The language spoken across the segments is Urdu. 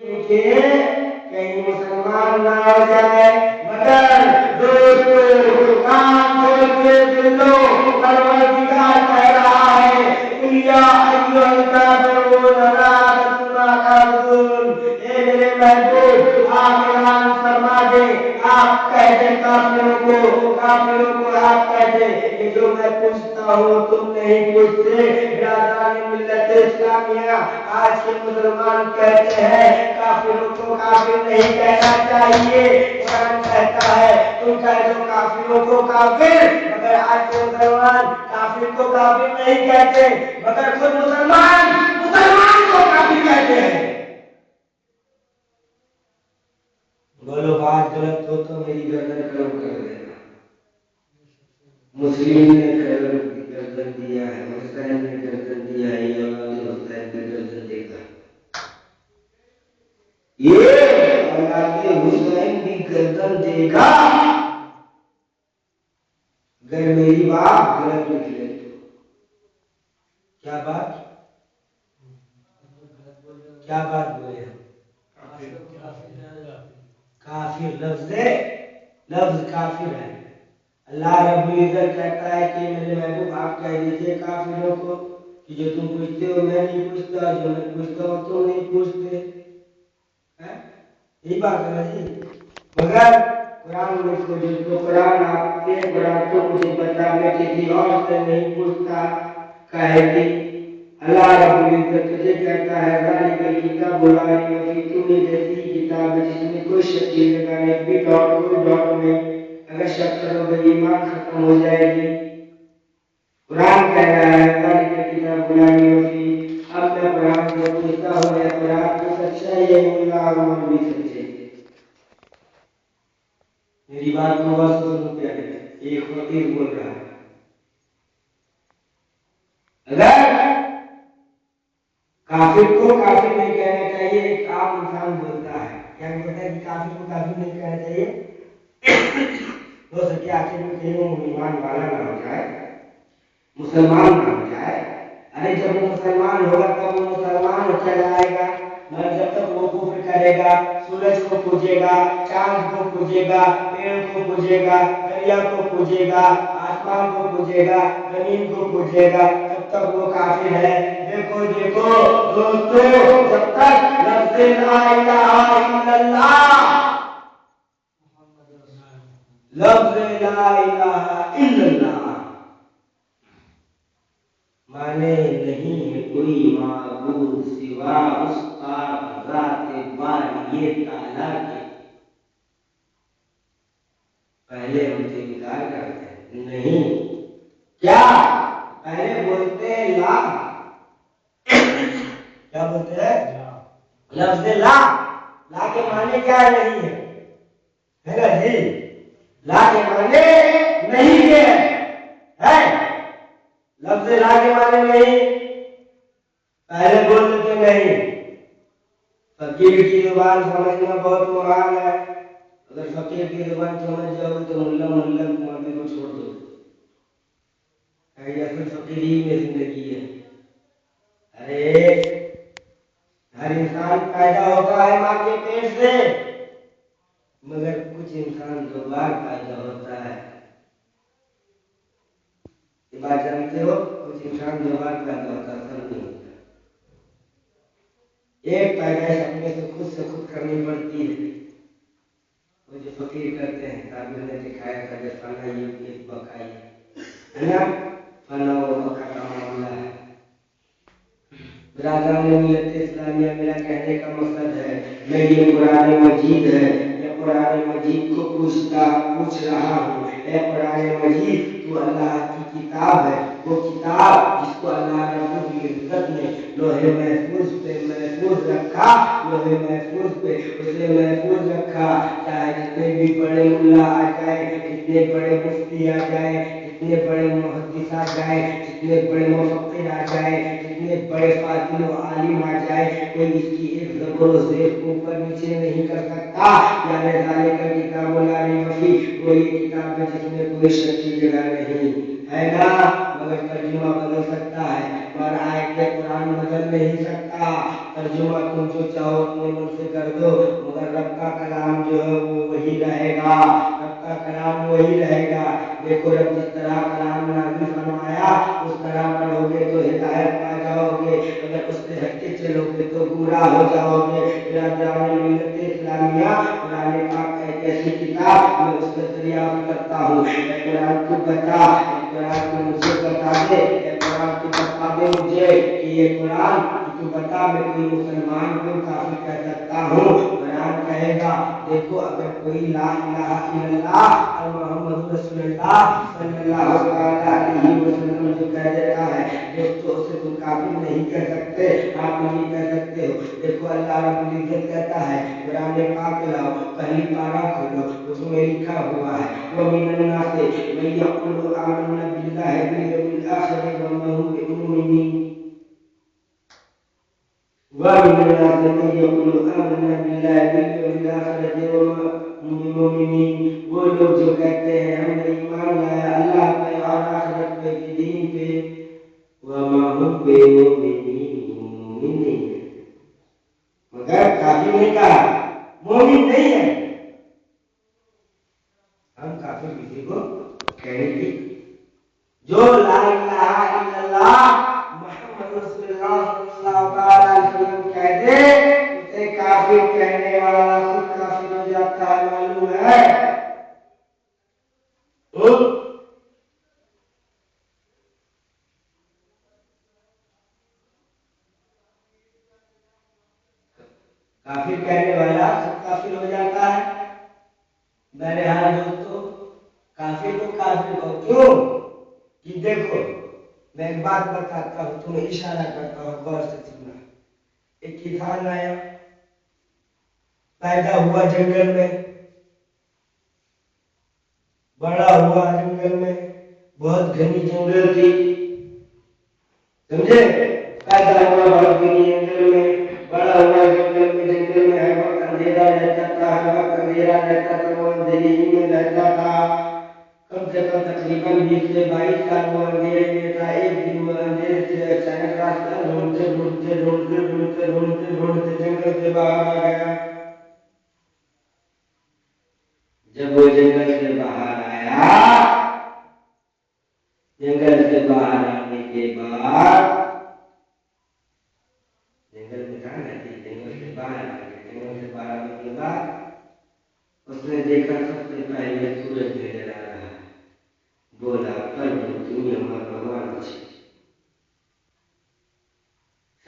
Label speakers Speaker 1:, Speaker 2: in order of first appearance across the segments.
Speaker 1: کہ کہیں مسلمان نہ ہو جائے، مگر دوستو کام چھوڑ کے سنو، پروردگار کہہ رہا ہے یا ایھا الکافرون لا اعبد ما تعبدون، اے میرے محبوب آپ اعلان فرما دیں، آپ کہہ دیں کافروں کو آپ کہہ دیں کہ جو میں پوچھتا ہوں تم نہیں پوچھتے۔ برادران ملت اسلامیہ، آج کے مسلمان کہتے ہیں کافروں کو کافر نہیں کہنا چاہیے، قرآن کہتا ہے تم کہہ دو کافروں کو کافر، مگر آج کے مسلمان کافر کو کافر نہیں کہتے، مگر خود مسلمان کو کافر کہتے ہیں۔ بولو بات غلط ہو تو میری گردن کلم کر دینا۔ مسلم نے گردن دیا ہے، حسین نے گردن دیا ہے، یا حسین نے گردن دے گا، یہ اولاد حسین بھی گردن دے گا اگر میری بات غلط نکلے تو۔ کیا بات بولے ہم؟ کافر لفظ کافر ہے۔ اللہ رب العزت کہتا ہے کہ میرے محبوب آپ کہہ دیجیے کافروں کو کہ جو تم پوچھتے ہو میں نہیں پوچھتا، جو میں پوچھتا ہوں تم نہیں پوچھتے، یہی بات ہے نا جی۔ مگر قرآن میں کو جس کو قرآن آپ کے قرآن تو مجھے بتا میں کسی اور سے نہیں پوچھتا کہے گی اللہ رب العزت تجھے کہتا ہے ذالک الکتاب لا ریب فیہ، تو یہ جیسی کتاب ہے جس میں کوئی شک نہیں، کوئی ڈاٹ نہیں، اگر شک کرو گے ایمان ختم ہو جائے گی۔ قرآن کہہ رہا ہے ذالک الکتاب لا ریب فیہ، اب میں قرآن کو پوچھتا ہوں یا قرآن کو سچا ہے اللہ اور بھی سچے۔ میری بات کو بس سنو پیارے، ایک فقیر بول رہا ہے اگر کافر کو کافر نہیں کہنا چاہیے، ایک عام انسان بولتا ہے کیا بولتا ہے کہ کافر کو کافر نہیں کہنا چاہیے، ہو سکے آخر میں کہیں وہ ایمان والا نہ ہو جائے، مسلمان نہ ہو جائے۔ ارے جب وہ مسلمان ہوگا تب وہ مسلمان کہلائے گا، مگر جب تک وہ کفر کرے گا، سورج کو پوجے گا، چاند کو پوجے گا، پیڑ کو پوجے گا، دریا کو پوجے گا، آسمان کو پوجے گا، زمین کو پوجے گا، تب تک وہ کافر ہے۔ دیکھو دوستو، جب تک لفظ لا الہ الا اللہ، لفظ لا الہ الا اللہ مانے نہیں ہے کوئی معبود سوا اس پاک ذات باری تعالیٰ کے، پہلے ہم سے انکار کرتے ہیں نہیں، کیا پہلے بولتے ہیں لا، کیا بولتے ہیں لفظ لا، لا کے معنی کیا نہیں ہے نا جی، لا کے معنی نہیں ہے، لفظ لا کے معنی نہیں، پہلے بولتے تھے نہیں۔ فقیر کی زبان سمجھنا بہت محال ہے، اگر فقیر کی زبان سمجھ جاؤ تو ملا مولوی کو چھوڑ دو، اصل فقیر ہی میں زندگی ہے۔ ارے ہر انسان پیدا ہوتا ہے ماں کے پیٹ سے، مگر کچھ انسان دو بار پیدا ہوتا ہے، یہ بات جانتے ہو، کچھ انسان دو بار پیدا ہوتا ہے، سب نہیں ہوتا، ایک پیدائش اپنے سے خود کرنی پڑتی ہے۔ وہ جو فقیر کرتے ہیں تعبیر نے دکھایا تھا کہ فنا یہ ایک بقائی ہے نا، فنا و بقا کا معاملہ ہے۔ برادران ملت اسلامیہ، میرا کہنے کا مقصد ہے میں یہ قرآن مجید ہے، میں قرآن مجید کو پوچھ رہا ہوں، اے قرآن مجید تو اللہ کی کتاب ہے، وہ کتاب جس کو اللہ رب العزت نے لوح محفوظ پہ محفوظ رکھا، لوح محفوظ پہ اسے محفوظ رکھا، چاہے جتنے بھی بڑے ملا آ جائے، جتنے بڑے مفتی آ جائے، جتنے بڑے محدث آ جائے، جتنے بڑے مفکر آ جائے، جتنے بڑے فاضل و عالم آ جائے، کوئی اس کی ایک زبر و زیر کو اوپر نیچے نہیں کر سکتا۔ یعنی ذالک الکتاب لا ریب فیہ، وہ یہ کتاب ہے جس میں کوئی شک کی جگہ نہیں ہے نا، مگر ترجمہ بدل سکتا ہے اور آیت قرآن بدل نہیں سکتا۔ ترجمہ تم جو چاہو اپنے من سے کر دو، مگر رب کا کلام جو ہے وہ وہی رہے گا، رب کا کلام وہی رہے گا۔ دیکھو رب جس طرح کلام نازل فرمایا اس طرح پڑھو گے تو ہدایت پا جاؤ گے، اگر اس سے ہٹ کے چلو گے تو گمراہ ہو جاؤ گے۔ برادران ملت اسلامیہ، قرآن پاک ایک ایسی کتاب میں اس کا دریافت کرتا ہوں، اے قرآن کو بتا، اے قرآن کو مجھے بتا دے، اے قرآن کو بتا دے مجھے کہ یہ قرآن تو بتا میں کوئی مسلمان کو کافر کہہ سکتا ہوں۔ قرآن کہے گا دیکھو اگر کوئی لا الہ الا اللہ اور محمد رسول اللہ صلی اللہ علیہ وسلم جو کہہ دیتا ہے دوستو اسے تم کافر نہیں کہہ سکتے، آپ نہیں کہہ سکتے ہو۔ دیکھو اللہ رب العزت کہتا ہے قرآن پاک لاؤ، پہلی پارہ کھولو، اس میں لکھا ہوا ہے وَمِنَ النَّاسِ مَن يَقُولُ آمَنَّا بِاللَّهِ وَبِالْيَوْمِ الْآخِرِ وَمَا هُم بِمُؤْمِنِينَ وَمِنَ النَّاسِ مَن يَقُولُ آمَنَّا بِاللَّهِ وَبِالْيَوْمِ الْآخِرِ وَمَا هُم بِمُؤْمِنِينَ، وہ لوگ جو کہتے ہیں ہم نے ایمان لایا اللہ پہ اور آخرت پہ کے دین پہ، وَمَا هُم بِمُؤْمِنِينَ، مومن نہیں ہے، مگر کافر نے کہا مومن نہیں ہے۔ ہم کافر کسی کو کہنے کی جو لا الہ الا اللہ محمد رسول اللہ صلی اللہ علیہ وسلم کہہ دے اسے کافر کہنے والا خود کافر ہو جاتا ہے، معلوم ہے؟ کافر کہنے والا خود کافر ہو جاتا ہے۔ میرے ہاں دوستو کافر کو کافر ہو کیوں کہ دیکھو میں ایک بات بتاتا ہوں، تمہیں اشارہ کرتا ہوں، غور سے سننا۔ ایک کسان آیا، پیدا ہوا جنگل میں، بڑا ہوا جنگل میں، بہت گھنی جنگل تھی، سمجھے؟ پیدا ہوا بہت گھنی جنگل میں، بڑا ہوا جنگل میں ہر وقت اندھیرا رہتا تھا، ہر وقت اندھیرا رہتا تھا، وہ اندھیری ہی میں رہتا تھا، کم سے کم تقریباً 20 سے 22 سال وہ اندھیرے میں تھا۔ ایک دن وہ اندھیرے سے اچانک راستہ ڈھونڈتے جنگل سے باہر آ گیا۔ جب وہ جنگل سے باہر آیا، جنگل سے باہر آنے کے بعد جنگل میں کہاں رہتی، جنگل سے باہر آ گیا، جنگل سے باہر آنے کے بعد اس نے دیکھا سب سے پہلے سورج نظر آ رہا ہے، بولا پربھو تم ہمارا بھگوان ہے،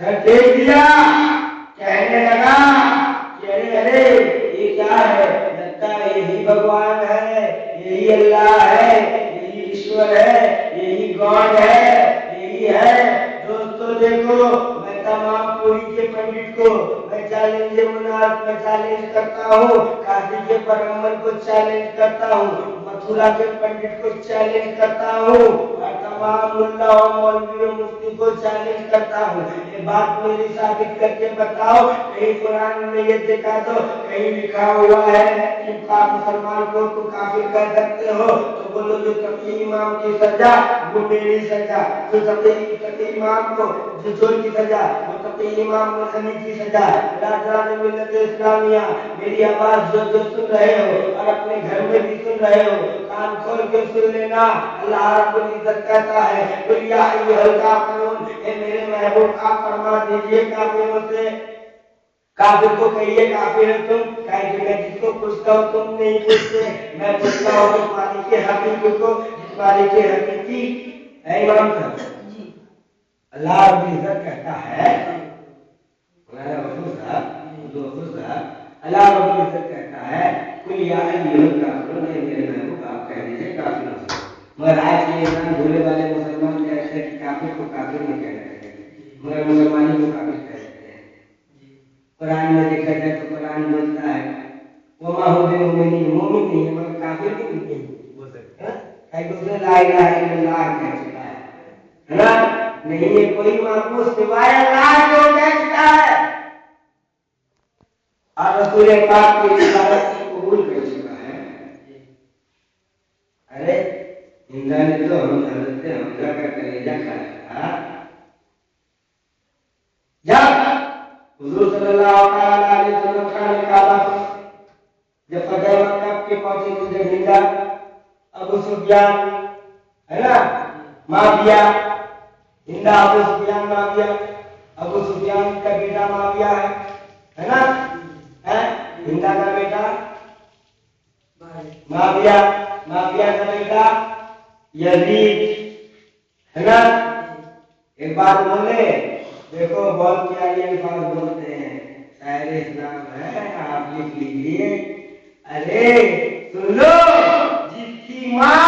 Speaker 1: سر دیکھ دیا، کہنے لگا کہ ارے یہ کیا ہے، لگتا ہے یہی بھگوان ہے، یہی اللہ ہے، یہی ایشور ہے، یہی گاڈ ہے، یہی ہے۔ دوستو دیکھو میں تمام پوری کے پنڈت کو میں چیلنج کرتا ہوں، کاشی کے پیغمبر کو چیلنج کرتا ہوں، متھرا کے پنڈت کو چیلنج کرتا ہوں، اور تمام ملا اور مولویوں مفتی کو چیلنج کرتا ہوں، یہ بات میری ثابت کر کے بتاؤ، کہیں قرآن میں یہ دکھا دو، کہیں لکھا ہوا ہے کہ آپ مسلمان کو تو کافر کہہ سکتے ہو، تو بولو جو تقی امام کی سزا وہ میری سزا، جو تقی امام کو جو چور کی سزا وہ تقی امام ملحمی کی سزا۔ برادران ملت اسلامیہ میری آواز جو سن رہے ہو اور اپنے گھر میں بھی سن رہے ہو، کان کھول کے سن لینا، اللہ رب العزت کہتا ہے قل یا ایھا الکافرون، اے میرے محبوب آپ فرما دیجئے کافروں سے، کافر کو کہیے کافر ہے تم، کہ میں جس کو پوچھتا ہوں تم نہیں پوچھتے، میں پوچھتا ہوں جس مالک حقیقی کو، جس مالک حقیقی ہے امام صاحب۔ اللہ رب العزت کہتا ہے اللہ رب العزت کہتا ہے قل یا ایھا الکافرون، اے میرے محبوب آپ کہہ دیجئے کافروں سے۔ مگر آج کے انسان بھولے والے مسلمان کہتے ہیں کہ کافر کو کافر نہیں کہنا چاہیے، مگر مسلمانی کو کافر کہتے ہیں۔ قرآن میں دیکھا جائے تو قرآن بولتا ہے وما هم بمؤمنین، مومن نہیں ہے مگر کافر بھی نہیں ہو سکتا ہے، کہ اس نے لا الہ الا اللہ کہہ چکا ہے نا، نہیں ہے کوئی معبود سوائے اللہ جو کہتا ہے، اور رسول پاک کی رسالت کو قبول کر چکا ہے۔ ارے ہندا نے تو ہم حضرت حمزہ کا کلیجہ کھایا تھا، جب حضور صلی اللہ علیہ وسلم کے پہنچے تو جب ہندا ابو سفیان ہے نا معاویہ، ہندا ابو سفیان معاویہ، ابو سفیان کا بیٹا معاویہ ہے نا، ہندا کا بیٹا معاویہ، معاویہ کا بیٹا یزید ہے نا۔ ایک بات بولے، دیکھو بہت پیاری الفاظ بولتے ہیں، شاعر اسلام ہے، آپ لکھ لیجیے۔ ارے سن لو، جس کی ماں